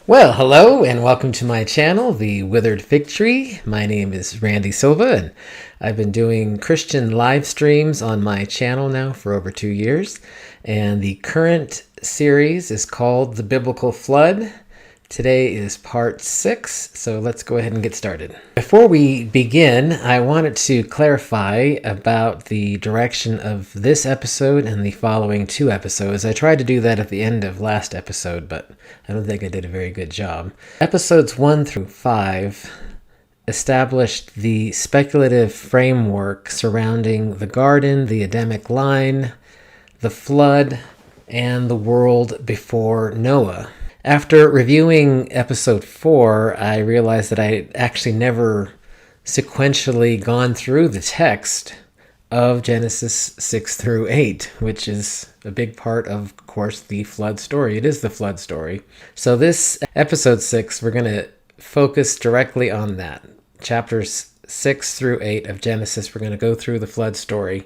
Well, hello and welcome to my channel, The Withered Fig Tree. My name is Randy Silva and I've been doing Christian live streams on my channel now for over 2 years. And the current series is called The Biblical Flood. Today is part 6, so let's go ahead and get started. Before we begin, I wanted to clarify about the direction of this episode and the following 2 episodes. I tried to do that at the end of last episode, but I don't think I did a very good job. Episodes 1 through 5 established the speculative framework surrounding the garden, the Adamic line, the flood, and the world before Noah. After reviewing episode 4, I realized that I actually never sequentially gone through the text of Genesis 6 through 8, which is a big part of course, the flood story. It is the flood story. So this episode 6, we're going to focus directly on that. Chapters 6 through 8 of Genesis, we're going to go through the flood story.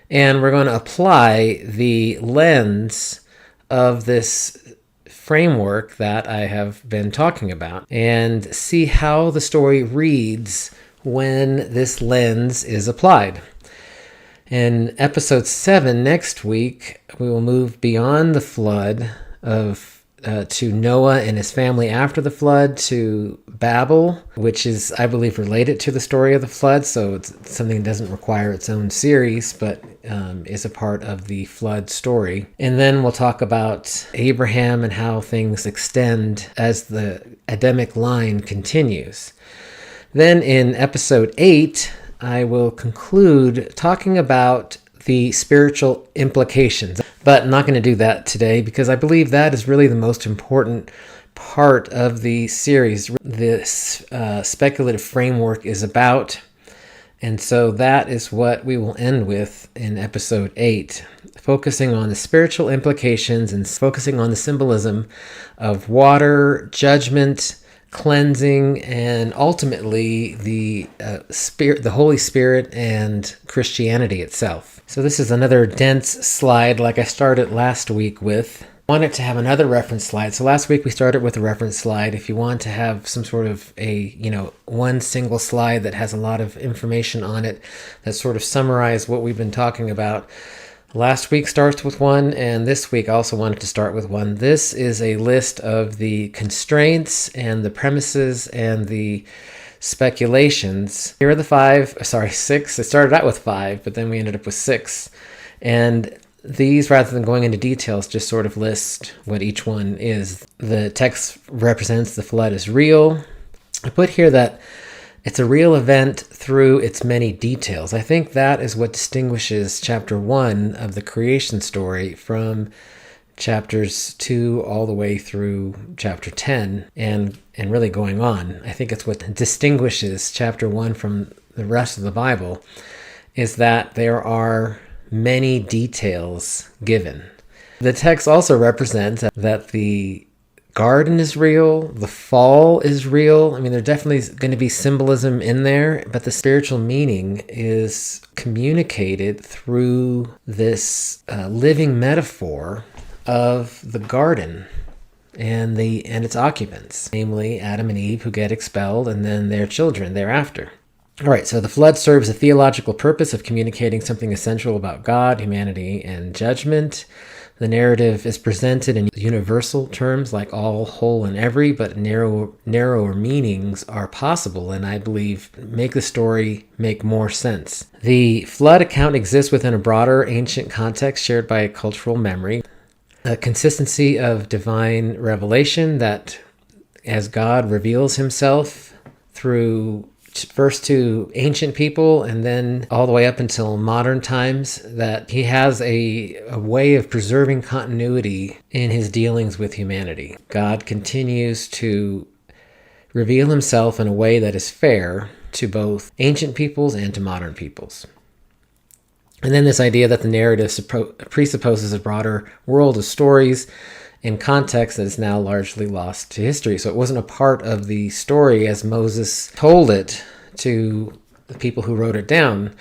And we're going to apply the lens of this framework that I have been talking about and see how the story reads when this lens is applied. In episode 7 next week, we will move beyond the flood to Noah and his family after the flood, to Babel, which is, I believe, related to the story of the flood. So it's something that doesn't require its own series, but is a part of the flood story. And then we'll talk about Abraham and how things extend as the Adamic line continues. Then in episode 8, I will conclude talking about the spiritual implications. But I'm not going to do that today because I believe that is really the most important part of the series this speculative framework is about. And so that is what we will end with in episode 8, focusing on the spiritual implications and focusing on the symbolism of water, judgment, cleansing, and ultimately the Spirit, the Holy Spirit, and Christianity itself. So this is another dense slide like I started last week with. I wanted to have another reference slide. So last week we started with a reference slide. If you want to have some sort of one single slide that has a lot of information on it that sort of summarize what we've been talking about, last week starts with one, and this week I also wanted to start with one. This is a list of the constraints and the premises and the speculations. Here are the 6. It started out with 5, but then we ended up with 6. And these, rather than going into details, just sort of list what each one is. The text represents the flood as real. I put here that it's a real event through its many details. I think that is what distinguishes chapter 1 of the creation story from chapters 2 all the way through chapter 10 and really going on. I think it's what distinguishes chapter 1 from the rest of the Bible is that there are many details given. The text also represents that the garden is real, the fall is real. I mean, there's definitely going to be symbolism in there, but the spiritual meaning is communicated through this living metaphor of the garden and its occupants, namely Adam and Eve, who get expelled, and then their children thereafter. All right, so the flood serves a theological purpose of communicating something essential about God, humanity, and judgment. The narrative is presented in universal terms like all, whole, and every, but narrower meanings are possible and I believe make the story make more sense. The flood account exists within a broader ancient context shared by cultural memory. A consistency of divine revelation that as God reveals himself through first to ancient people and then all the way up until modern times, that he has a way of preserving continuity in his dealings with humanity. God continues to reveal himself in a way that is fair to both ancient peoples and to modern peoples. And then this idea that the narrative presupposes a broader world of stories in context that is now largely lost to history. So it wasn't a part of the story as Moses told it to the people who wrote it down,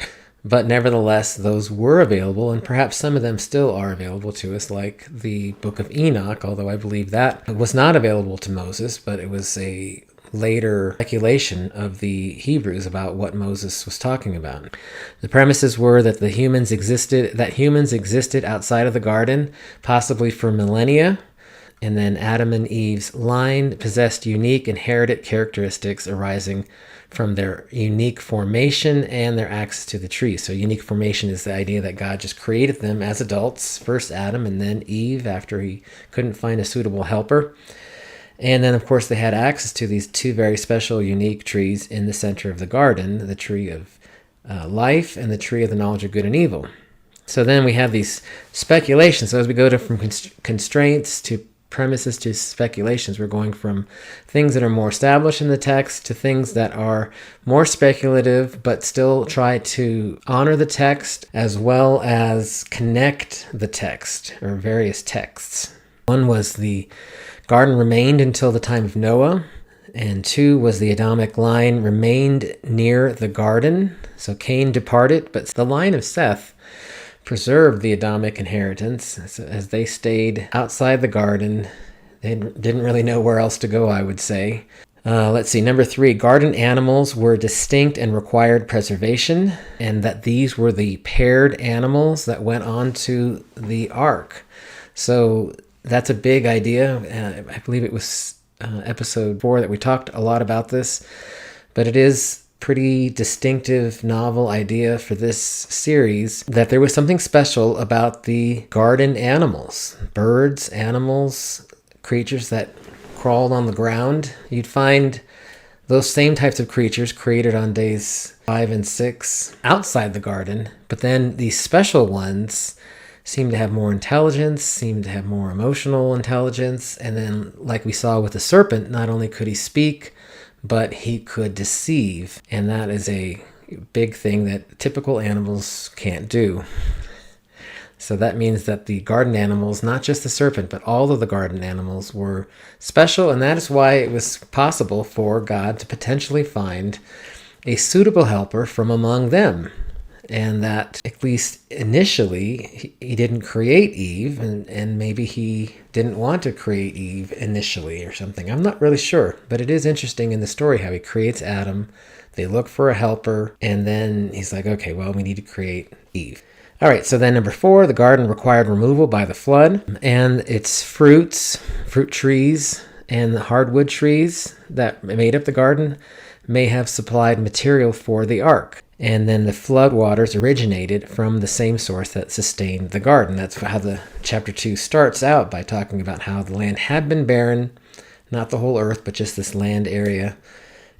But nevertheless, those were available, and perhaps some of them still are available to us, like the Book of Enoch, although I believe that was not available to Moses, but it was a later speculation of the Hebrews about what Moses was talking about. The premises were that humans existed outside of the garden, possibly for millennia, and then Adam and Eve's line possessed unique inherited characteristics arising from their unique formation and their access to the tree. So unique formation is the idea that God just created them as adults, first Adam and then Eve after he couldn't find a suitable helper. And then, of course, they had access to these two very special, unique trees in the center of the garden, the tree of life and the tree of the knowledge of good and evil. So then we have these speculations. So as we go from constraints to premises to speculations, we're going from things that are more established in the text to things that are more speculative, but still try to honor the text as well as connect the text or various texts. One was the garden remained until the time of Noah, and 2 was the Adamic line remained near the garden. So Cain departed, but the line of Seth preserved the Adamic inheritance as they stayed outside the garden. They didn't really know where else to go, I would say. Let's see, number 3, garden animals were distinct and required preservation, and that these were the paired animals that went onto the ark. So that's a big idea. I believe it was episode 4 that we talked a lot about this, but it is pretty distinctive novel idea for this series that there was something special about the garden animals, birds, animals, creatures that crawled on the ground. You'd find those same types of creatures created on days 5 and 6 outside the garden, but then these special ones seem to have more intelligence, seem to have more emotional intelligence, and then like we saw with the serpent, not only could he speak, but he could deceive, and that is a big thing that typical animals can't do. So that means that the garden animals, not just the serpent, but all of the garden animals were special, and that is why it was possible for God to potentially find a suitable helper from among them. And that, at least initially, he didn't create Eve, and maybe he didn't want to create Eve initially or something. I'm not really sure, but it is interesting in the story how he creates Adam. They look for a helper, and then he's like, okay, well, we need to create Eve. All right, so then number 4, the garden required removal by the flood, and its fruits, fruit trees, and the hardwood trees that made up the garden may have supplied material for the ark. And then the flood waters originated from the same source that sustained the garden. That's how the chapter 2 starts out, by talking about how the land had been barren, not the whole earth, but just this land area.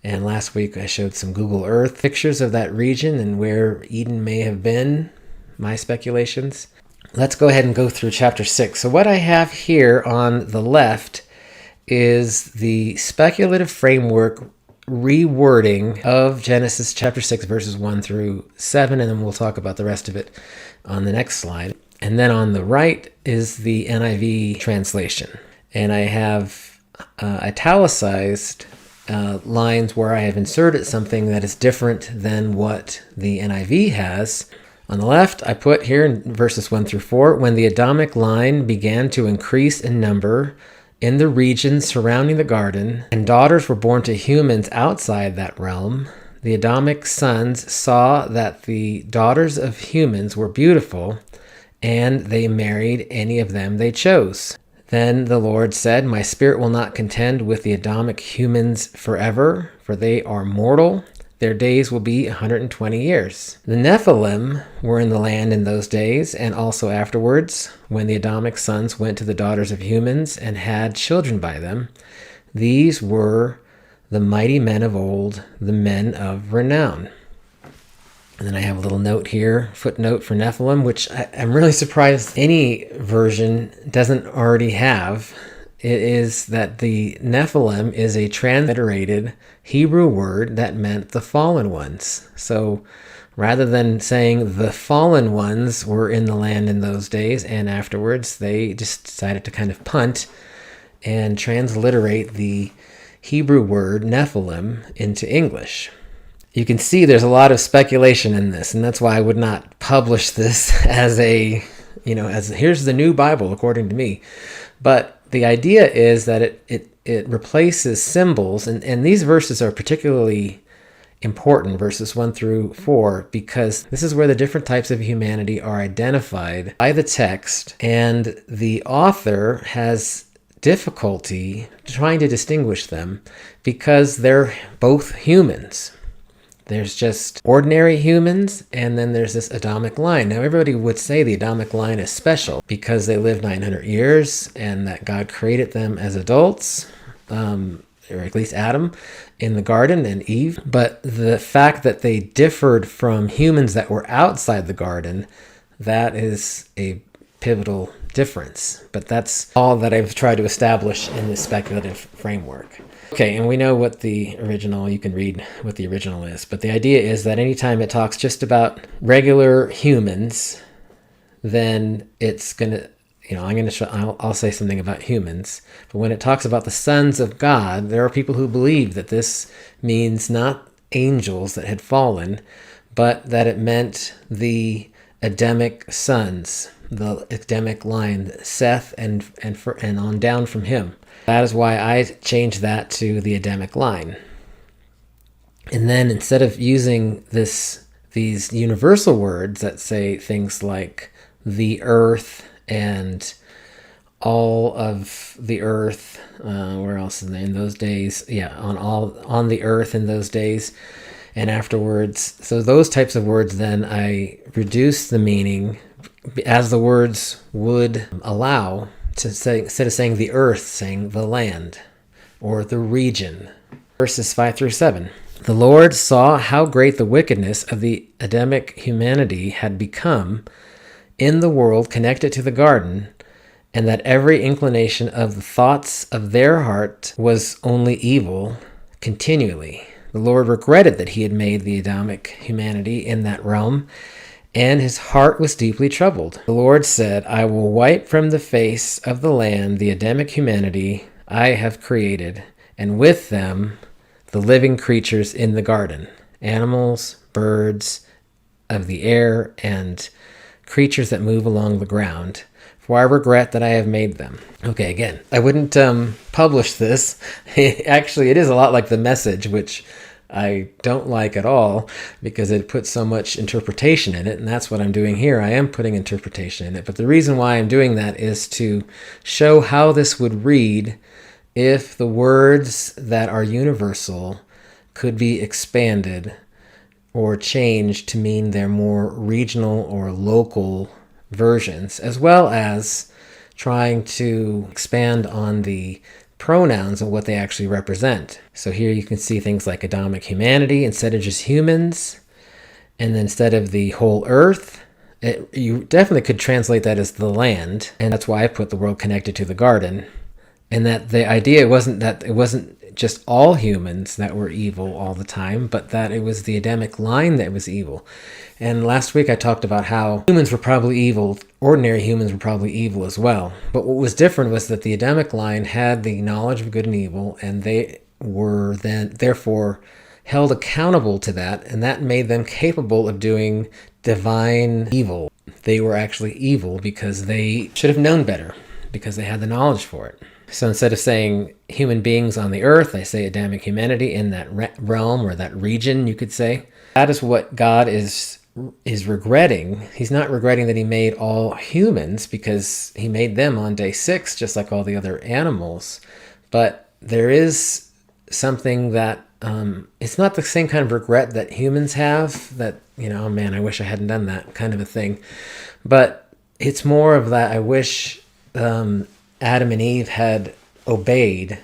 And last week I showed some Google Earth pictures of that region and where Eden may have been, my speculations. Let's go ahead and go through chapter 6. So what I have here on the left is the speculative framework rewording of Genesis chapter 6 verses 1 through 7, and then we'll talk about the rest of it on the next slide. And then on the right is the NIV translation, and I have italicized lines where I have inserted something that is different than what the NIV has. On the left, I put here in verses 1 through 4, when the Adamic line began to increase in number in the regions surrounding the garden, and daughters were born to humans outside that realm, the Adamic sons saw that the daughters of humans were beautiful, and they married any of them they chose. Then the Lord said, my spirit will not contend with the Adamic humans forever, for they are mortal. Their days will be 120 years. The Nephilim were in the land in those days, and also afterwards, when the Adamic sons went to the daughters of humans and had children by them. These were the mighty men of old, the men of renown. And then I have a little note here, footnote for Nephilim, which I'm really surprised any version doesn't already have. It is that the Nephilim is a transliterated Hebrew word that meant the fallen ones. So rather than saying the fallen ones were in the land in those days and afterwards, they just decided to kind of punt and transliterate the Hebrew word Nephilim into English. You can see there's a lot of speculation in this, and that's why I would not publish this as as here's the new Bible according to me. But the idea is that it replaces symbols, and these verses are particularly important, verses 1 through 4, because this is where the different types of humanity are identified by the text, and the author has difficulty trying to distinguish them because they're both humans. There's just ordinary humans, and then there's this Adamic line. Now, everybody would say the Adamic line is special because they lived 900 years and that God created them as adults, or at least Adam in the garden and Eve. But the fact that they differed from humans that were outside the garden, that is a pivotal difference. But that's all that I've tried to establish in this speculative framework. Okay, and we know what the original, you can read what the original is, but the idea is that anytime it talks just about regular humans, then it's going to, I'll say something about humans, but when it talks about the sons of God, there are people who believe that this means not angels that had fallen, but that it meant the Adamic sons, the Adamic line, Seth and on down from him. That is why I changed that to the Adamic line. And then instead of using these universal words that say things like the earth and all of the earth, where else in those days? Yeah, on the earth in those days and afterwards. So those types of words, then I reduced the meaning as the words would allow, to say, instead of saying the earth, saying the land or the region. Verses 5 through 7. The Lord saw how great the wickedness of the Adamic humanity had become in the world connected to the garden, and that every inclination of the thoughts of their heart was only evil continually. The Lord regretted that he had made the Adamic humanity in that realm, and his heart was deeply troubled. The Lord said, I will wipe from the face of the land the Adamic humanity I have created, and with them the living creatures in the garden, animals, birds of the air, and creatures that move along the ground, for I regret that I have made them. Okay, again, I wouldn't publish this. Actually, it is a lot like the Message, which I don't like at all because it puts so much interpretation in it, and that's what I'm doing here. I am putting interpretation in it, but the reason why I'm doing that is to show how this would read if the words that are universal could be expanded or changed to mean they're more regional or local versions, as well as trying to expand on the pronouns and what they actually represent. So here you can see things like Adamic humanity instead of just humans, and then instead of the whole earth, you definitely could translate that as the land, and that's why I put the world connected to the garden. And that the idea wasn't that it wasn't just all humans that were evil all the time, but that it was the Adamic line that was evil. And last week I talked about how humans were probably evil, ordinary humans were probably evil as well. But what was different was that the Adamic line had the knowledge of good and evil, and they were then therefore held accountable to that, and that made them capable of doing divine evil. They were actually evil because they should have known better, because they had the knowledge for it. So instead of saying human beings on the earth, I say Adamic humanity in that realm or that region, you could say. That is what God is regretting. He's not regretting that he made all humans because he made them on day 6, just like all the other animals. But there is something that it's not the same kind of regret that humans have, that, oh man, I wish I hadn't done that kind of a thing. But it's more of that I wish Adam and Eve had obeyed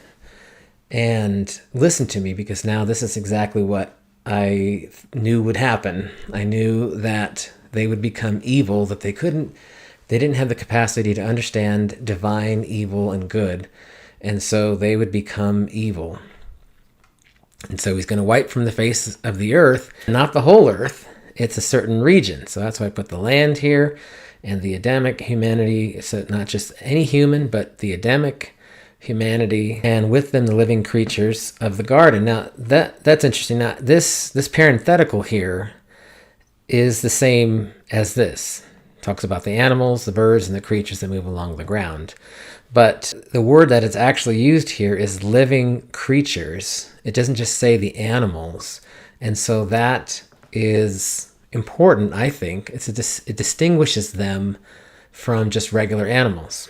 and listened to me, because now this is exactly what I knew would happen. I knew that they would become evil, that they didn't have the capacity to understand divine evil and good, and so they would become evil. And so he's going to wipe from the face of the earth, not the whole earth, it's a certain region. So that's why I put the land here. And the Adamic humanity, so not just any human, but the Adamic humanity, and with them the living creatures of the garden. Now that's interesting. Now this parenthetical here is the same as this. It talks about the animals, the birds, and the creatures that move along the ground. But the word that is actually used here is living creatures. It doesn't just say the animals. And so that is important, I think. It distinguishes them from just regular animals.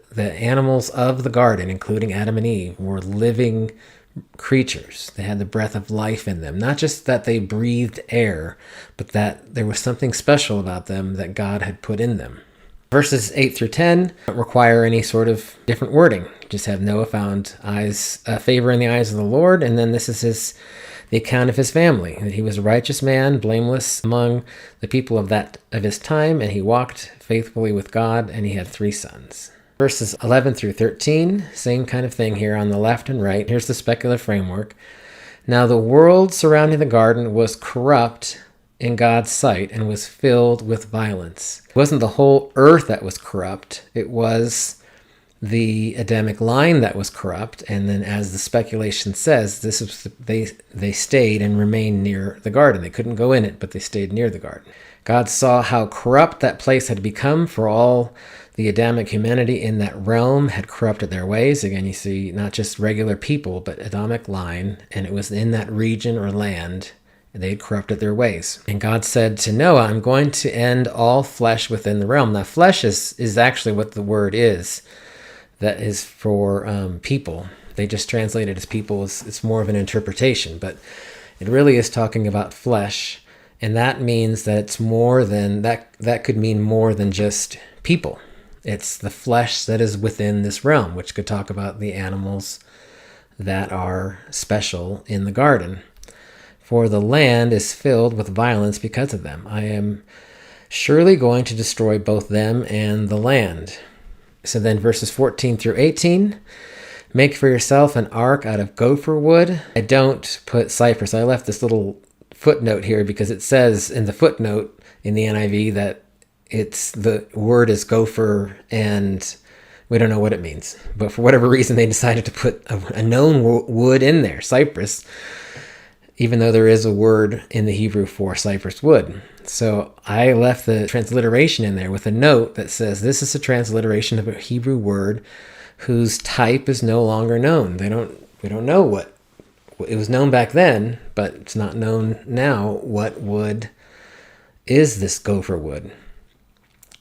The animals of the garden, including Adam and Eve, were living creatures. They had the breath of life in them. Not just that they breathed air, but that there was something special about them that God had put in them. Verses 8 through 10 don't require any sort of different wording. Just have Noah found favor in the eyes of the Lord, and then this is the account of his family, that he was a righteous man, blameless among the people of his time, and he walked faithfully with God, and he had 3 sons. Verses 11 through 13, same kind of thing here on the left and right. Here's the speculative framework. Now the world surrounding the garden was corrupt in God's sight and was filled with violence. It wasn't the whole earth that was corrupt. It was the Adamic line that was corrupt. And then, as the speculation says, they stayed and remained near the garden. They couldn't go in it, but they stayed near the garden. God saw how corrupt that place had become, for all the Adamic humanity in that realm had corrupted their ways. Again, you see not just regular people, but Adamic line, and it was in that region or land. They had corrupted their ways. And God said to Noah, I'm going to end all flesh within the realm. Now, flesh is actually what the word is. That is for people. They just translate it as people. It's more of an interpretation, but it really is talking about flesh. And that means that it's more than, that could mean more than just people. It's the flesh that is within this realm, which could talk about the animals that are special in the garden. For the land is filled with violence because of them. I am surely going to destroy both them and the land. So then verses 14 through 18, make for yourself an ark out of gopher wood. I don't put cypress. I left this little footnote here because it says in the footnote in the NIV that the word is gopher, and we don't know what it means. But for whatever reason, they decided to put a known wood in there, cypress, even though there is a word in the Hebrew for cypress wood. So I left the transliteration in there with a note that says this is a transliteration of a Hebrew word whose type is no longer known. We don't know what it was known back then, but it's not known now what wood is this gopher wood.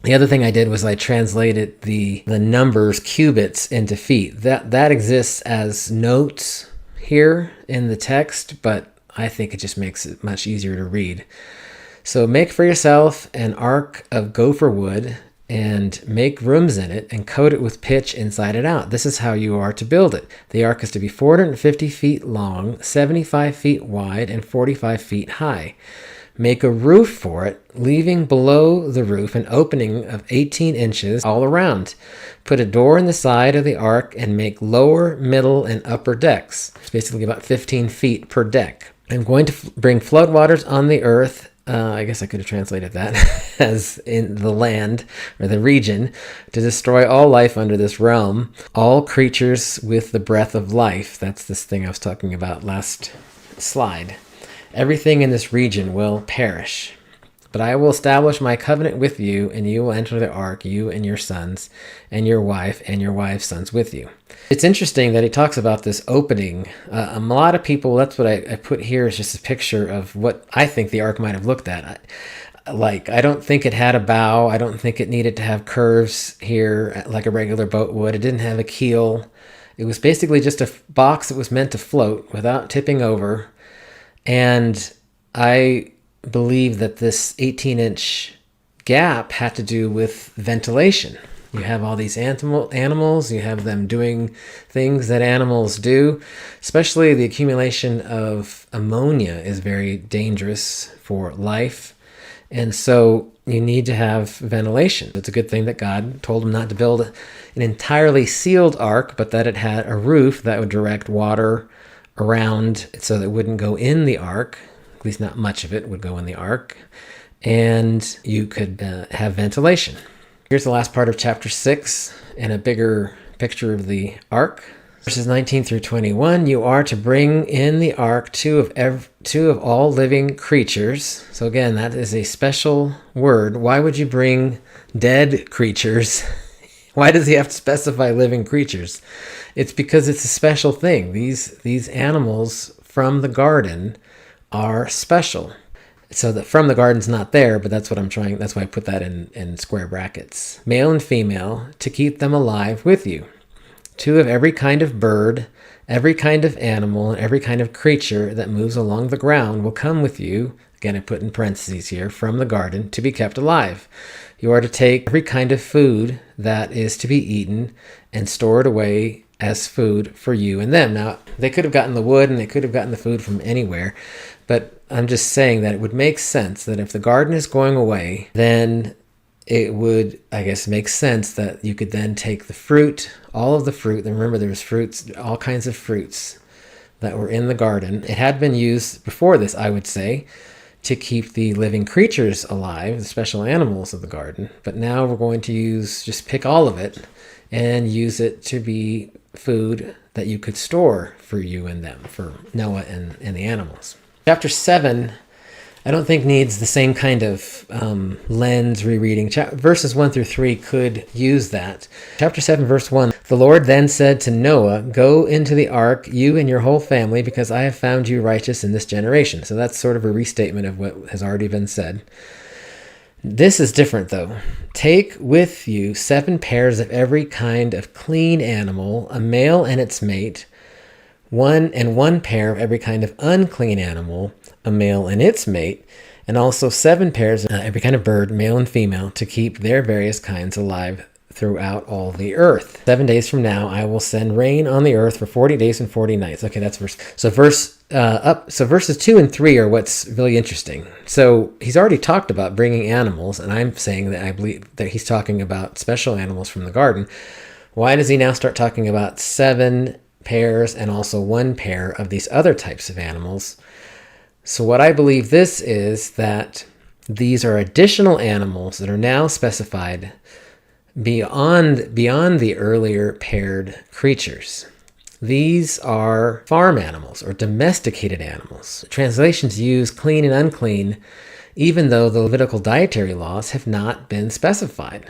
The other thing I did was I translated the numbers cubits into feet. That exists as notes here in the text, but I think it just makes it much easier to read. So make for yourself an ark of gopher wood and make rooms in it and coat it with pitch inside and out. This is how you are to build it. The ark is to be 450 feet long, 75 feet wide, and 45 feet high. Make a roof for it, leaving below the roof an opening of 18 inches all around. Put a door in the side of the ark and make lower, middle, and upper decks. It's basically about 15 feet per deck. I'm going to bring floodwaters on the earth. I guess I could have translated that as in the land or the region, to destroy all life under this realm, all creatures with the breath of life. That's this thing I was talking about last slide. Everything in this region will perish. But I will establish my covenant with you, and you will enter the ark, you and your sons, and your wife's sons with you. It's interesting that he talks about this opening. A lot of people, that's what I put here, is just a picture of what I think the ark might have looked at. I don't think it had a bow. I don't think it needed to have curves here like a regular boat would. It didn't have a keel. It was basically just a box that was meant to float without tipping over. And I believe that this 18-inch gap had to do with ventilation. You have all these animals, you have them doing things that animals do. Especially the accumulation of ammonia is very dangerous for life. And so you need to have ventilation. It's a good thing that God told him not to build an entirely sealed ark, but that it had a roof that would direct water around so that it wouldn't go in the ark. At least not much of it would go in the ark. And you could have ventilation. Here's the last part of chapter 6 in a bigger picture of the ark. Verses 19 through 21, you are to bring in the ark two of all living creatures. So again, that is a special word. Why would you bring dead creatures? Why does he have to specify living creatures? It's because it's a special thing. These animals from the garden are special. So that from the garden's not there, but that's why I put that in square brackets. Male and female, to keep them alive with you. Two of every kind of bird, every kind of animal, and every kind of creature that moves along the ground will come with you. Again, I put in parentheses here, from the garden, to be kept alive. You are to take every kind of food that is to be eaten and store it away as food for you and them. Now, they could have gotten the wood and they could have gotten the food from anywhere, but I'm just saying that it would make sense that if the garden is going away, then it would, I guess, make sense that you could then take the fruit, all of the fruit. And remember, there was fruits, all kinds of fruits that were in the garden. It had been used before this, I would say, to keep the living creatures alive, the special animals of the garden. But now we're going to just pick all of it and use it to be food that you could store for you and them, for Noah and the animals. Chapter 7, I don't think needs the same kind of lens rereading. Verses 1 through 3 could use that. Chapter 7, verse 1, the Lord then said to Noah, go into the ark, you and your whole family, because I have found you righteous in this generation. So that's sort of a restatement of what has already been said. This is different, though. Take with you 7 pairs of every kind of clean animal, a male and its mate, one pair of every kind of unclean animal, a male and its mate, and also 7 pairs of every kind of bird, male and female, to keep their various kinds alive throughout all the earth. 7 days from now, I will send rain on the earth for 40 days and 40 nights. Okay, that's verse. So verses 2 and 3 are what's really interesting. So he's already talked about bringing animals, and I'm saying that I believe that he's talking about special animals from the garden. Why does he now start talking about 7 pairs and also 1 pair of these other types of animals? So what I believe this is that these are additional animals that are now specified beyond the earlier paired creatures. These are farm animals or domesticated animals. Translations use clean and unclean, even though the Levitical dietary laws have not been specified.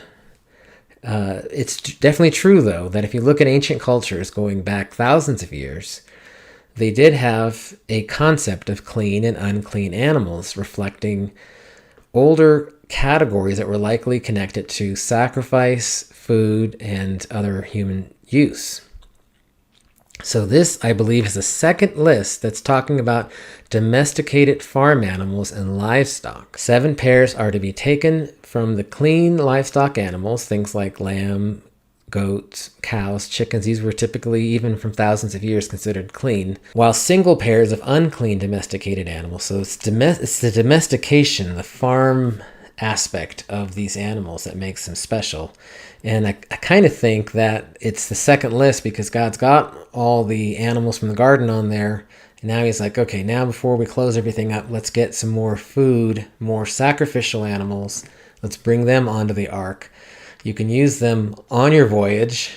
It's definitely true, though, that if you look at ancient cultures going back thousands of years, they did have a concept of clean and unclean animals, reflecting older categories that were likely connected to sacrifice, food, and other human use. So this, I believe, is a second list that's talking about domesticated farm animals and livestock. 7 pairs are to be taken from the clean livestock animals, things like lamb, goats, cows, chickens. These were typically, even from thousands of years, considered clean, while single pairs of unclean domesticated animals. So it's the domestication, the farm aspect of these animals that makes them special. And I kind of think that it's the second list because God's got all the animals from the garden on there. And now he's like, okay, now before we close everything up, let's get some more food, more sacrificial animals. Let's bring them onto the ark. You can use them on your voyage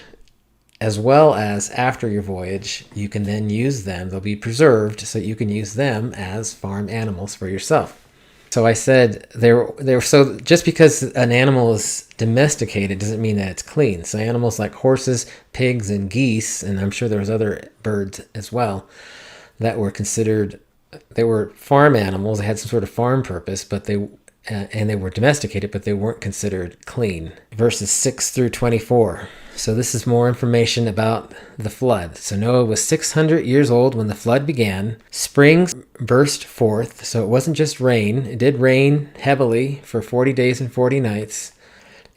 as well as after your voyage. You can then use them. They'll be preserved so that you can use them as farm animals for yourself. So I said so just because an animal is domesticated doesn't mean that it's clean. So animals like horses, pigs, and geese, and I'm sure there was other birds as well, that were considered, they were farm animals. They had some sort of farm purpose, but they were domesticated, but they weren't considered clean. Verses 6 through 24. So this is more information about the flood. So Noah was 600 years old when the flood began. Springs burst forth. So it wasn't just rain. It did rain heavily for 40 days and 40 nights.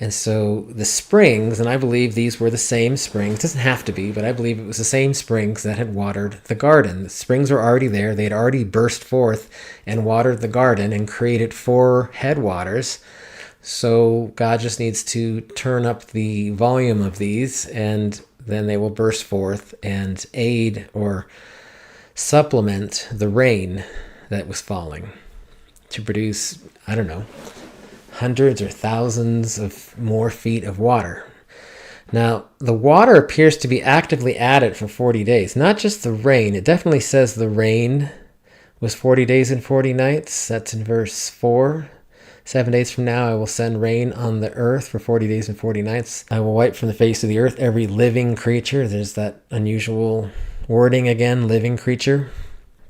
And so the springs, and I believe these were the same springs. It doesn't have to be, but I believe it was the same springs that had watered the garden. The springs were already there. They had already burst forth and watered the garden and created 4 headwaters. So God just needs to turn up the volume of these, and then they will burst forth and aid or supplement the rain that was falling to produce, hundreds or thousands of more feet of water. Now, the water appears to be actively added for 40 days, not just the rain. It definitely says the rain was 40 days and 40 nights. That's in verse 4. 7 days from now, I will send rain on the earth for 40 days and 40 nights. I will wipe from the face of the earth every living creature. There's that unusual wording again, living creature.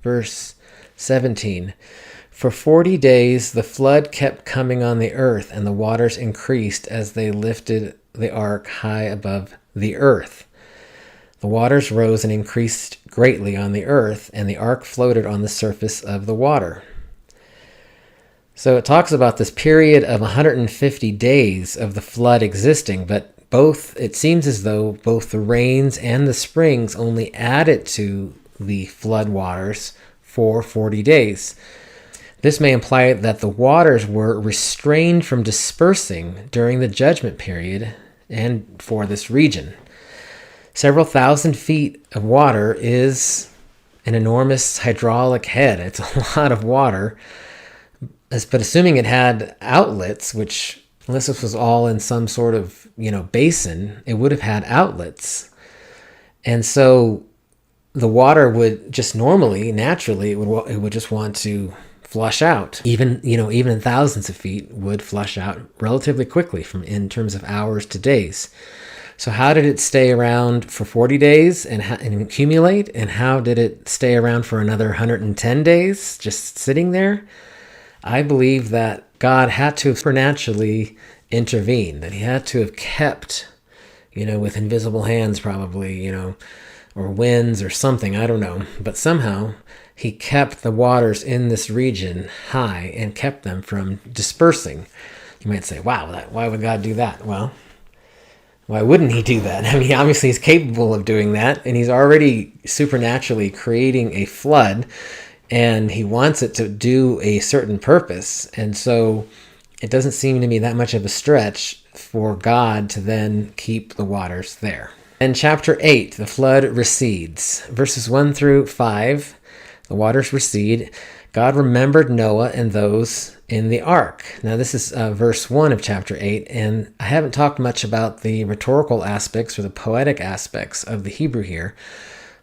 Verse 17. For 40 days the flood kept coming on the earth, and the waters increased as they lifted the ark high above the earth. The waters rose and increased greatly on the earth, and the ark floated on the surface of the water. So it talks about this period of 150 days of the flood existing, but it seems as though both the rains and the springs only added to the flood waters for 40 days. This may imply that the waters were restrained from dispersing during the judgment period and for this region. Several thousand feet of water is an enormous hydraulic head. It's a lot of water. But assuming it had outlets, which unless this was all in some sort of, basin, it would have had outlets. And so the water would just naturally, it would just want to flush out. Even in thousands of feet would flush out relatively quickly in terms of hours to days. So how did it stay around for 40 days and accumulate? And how did it stay around for another 110 days just sitting there? I believe that God had to supernaturally intervene, that he had to have kept, with invisible hands probably, or winds or something, I don't know. But somehow he kept the waters in this region high and kept them from dispersing. You might say, wow, why would God do that? Well, why wouldn't he do that? I mean, obviously he's capable of doing that, and he's already supernaturally creating a flood, and he wants it to do a certain purpose. And so it doesn't seem to me that much of a stretch for God to then keep the waters there. In chapter 8, the flood recedes. Verses 1 through 5, the waters recede. God remembered Noah and those in the ark. Now this is verse 1 of chapter 8, and I haven't talked much about the rhetorical aspects or the poetic aspects of the Hebrew here,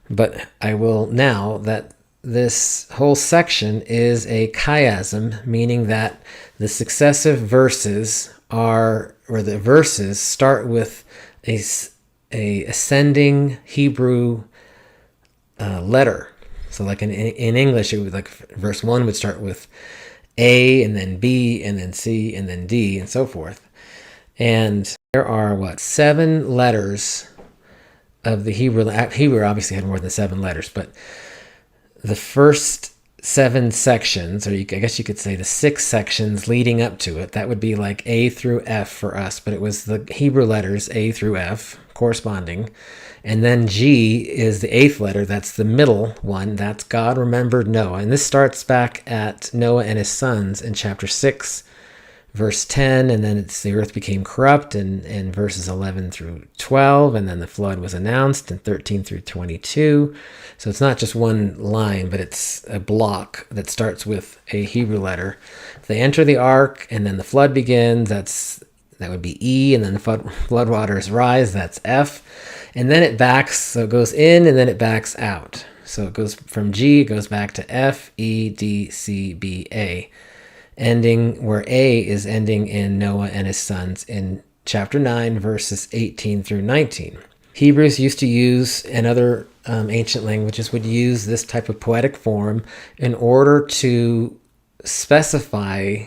but I will now. That this whole section is a chiasm, meaning that the successive verses the verses start with a ascending Hebrew letter. So like in English, it would like verse 1 would start with A, and then B, and then C, and then D, and so forth. And there are 7 letters of the Hebrew. Hebrew obviously had more than 7 letters, but the first 7 sections, or I guess you could say the 6 sections leading up to it, that would be like A through F for us, but it was the Hebrew letters A through F corresponding. And then G is the 8th letter. That's the middle one. That's God remembered Noah. And this starts back at Noah and his sons in chapter 6, verse 10. And then the earth became corrupt in verses 11 through 12. And then the flood was announced in 13 through 22. So it's not just one line, but it's a block that starts with a Hebrew letter. They enter the ark, and then the flood begins. That would be E. And then the flood waters rise. That's F. And then it backs, so it goes in and then it backs out. So it goes from G, it goes back to F, E, D, C, B, A. Ending where A is ending in Noah and his sons in chapter 9, verses 18 through 19. Hebrews used to use, and other ancient languages would use this type of poetic form in order to specify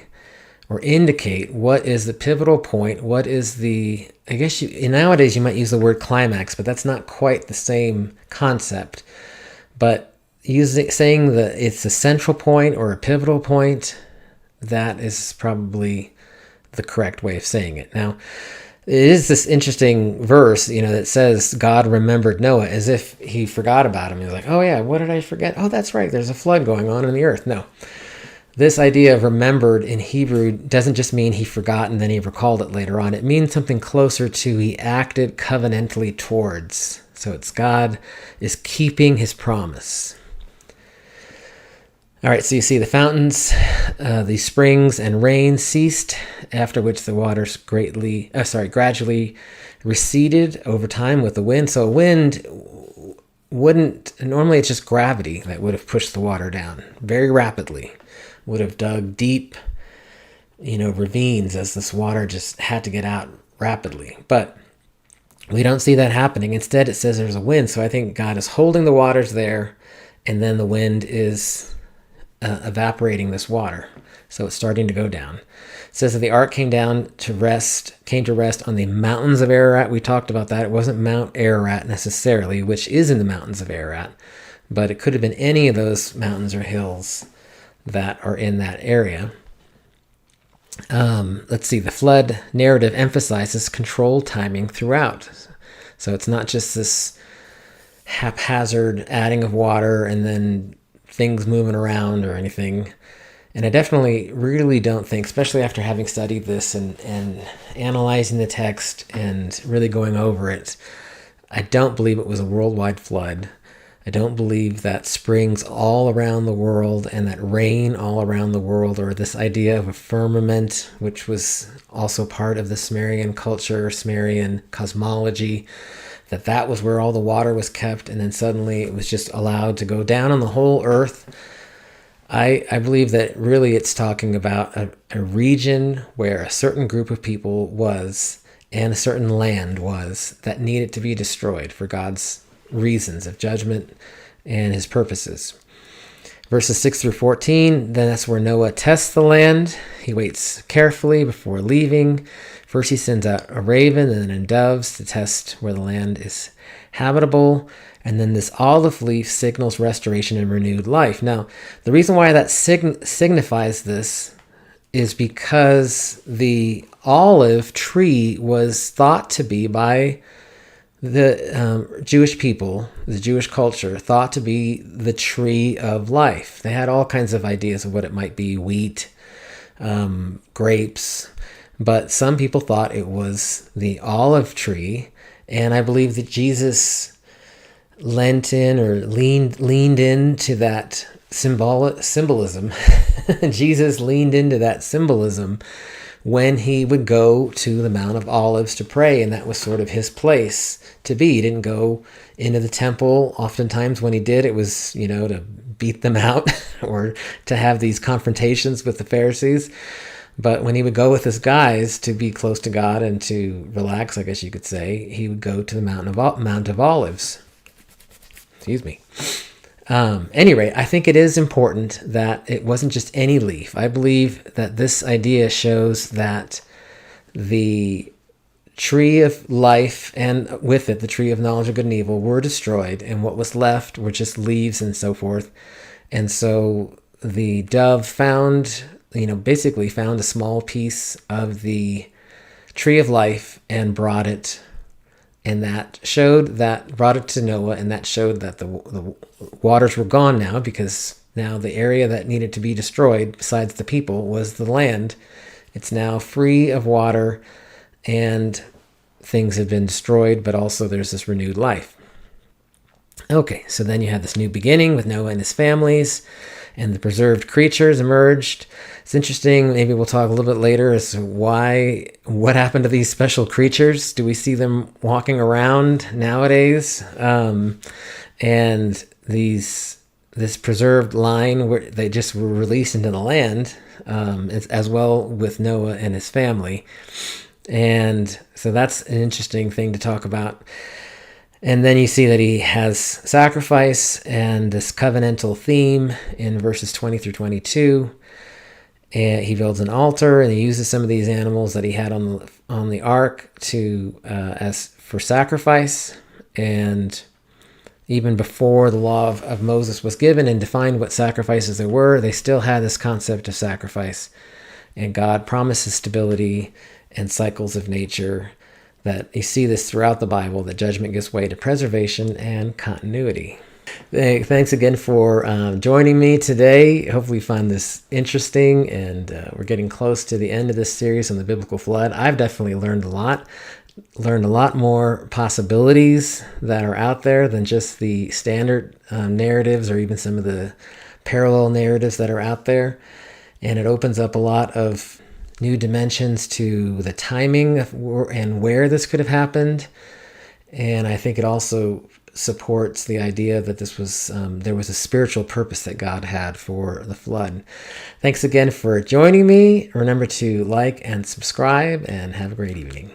or indicate what is the pivotal point, what is the, nowadays you might use the word climax, but that's not quite the same concept. But saying that it's a central point or a pivotal point, that is probably the correct way of saying it. Now, it is this interesting verse, that says God remembered Noah as if he forgot about him. He's like, oh yeah, what did I forget? Oh, that's right, there's a flood going on in the earth. No. This idea of remembered in Hebrew doesn't just mean he forgot and then he recalled it later on. It means something closer to he acted covenantally towards. So it's God is keeping his promise. All right, so you see the fountains, the springs and rain ceased, after which the waters gradually receded over time with the wind. So a wind wouldn't, normally it's just gravity that would have pushed the water down very rapidly, would have dug deep, ravines as this water just had to get out rapidly. But we don't see that happening. Instead, it says there's a wind. So I think God is holding the waters there, and then the wind is evaporating this water. So it's starting to go down. It says that the ark came to rest on the mountains of Ararat. We talked about that. It wasn't Mount Ararat necessarily, which is in the mountains of Ararat, but it could have been any of those mountains or hills that are in that area. Let's see, the flood narrative emphasizes controlled timing throughout. So it's not just this haphazard adding of water and then things moving around or anything. And I definitely really don't think, especially after having studied this and analyzing the text and really going over it, I don't believe it was a worldwide flood. I don't believe that springs all around the world and that rain all around the world, or this idea of a firmament, which was also part of the Sumerian culture, Sumerian cosmology, that was where all the water was kept, and then suddenly it was just allowed to go down on the whole earth. I believe that really it's talking about a region where a certain group of people was and a certain land was that needed to be destroyed for God's reasons of judgment and his purposes. Verses 6 through 14, then that's where Noah tests the land. He waits carefully before leaving. First he sends out a raven and then doves to test where the land is habitable. And then this olive leaf signals restoration and renewed life. Now, the reason why that signifies this is because the olive tree was thought to be by the Jewish people, the Jewish culture, thought to be the tree of life. They had all kinds of ideas of what it might be, wheat, grapes, but some people thought it was the olive tree. And I believe that Jesus leaned into that symbolism. Jesus leaned into that symbolism when he would go to the Mount of Olives to pray, and that was sort of his place to be. He didn't go into the temple. Oftentimes when he did, it was, to beat them out or to have these confrontations with the Pharisees. But when he would go with his guys to be close to God and to relax, I guess you could say, he would go to the Mount of Olives. Excuse me. Anyway, I think it is important that it wasn't just any leaf. I believe that this idea shows that the tree of life and with it the tree of knowledge of good and evil were destroyed, and what was left were just leaves and so forth. And so the dove basically found a small piece of the tree of life and brought it. And brought it to Noah, and that showed that the waters were gone now, because now the area that needed to be destroyed, besides the people, was the land. It's now free of water, and things have been destroyed, but also there's this renewed life. Okay, so then you have this new beginning with Noah and his families, and the preserved creatures emerged. It's interesting, maybe we'll talk a little bit later as to what happened to these special creatures. Do we see them walking around nowadays? And this preserved line, they just were released into the land, as well with Noah and his family. And so that's an interesting thing to talk about. And then you see that he has sacrifice and this covenantal theme in verses 20 through 22. And he builds an altar, and he uses some of these animals that he had on the ark as for sacrifice. And even before the law of Moses was given and defined what sacrifices there were, they still had this concept of sacrifice. And God promises stability and cycles of nature. That you see this throughout the Bible, that judgment gives way to preservation and continuity. Thanks again for joining me today. Hopefully you find this interesting, and we're getting close to the end of this series on the biblical flood. I've definitely learned a lot more possibilities that are out there than just the standard narratives or even some of the parallel narratives that are out there. And it opens up a lot of new dimensions to the timing of and where this could have happened. And I think it also supports the idea that this was there was a spiritual purpose that God had for the flood. Thanks again for joining me. Remember to like and subscribe, and have a great evening.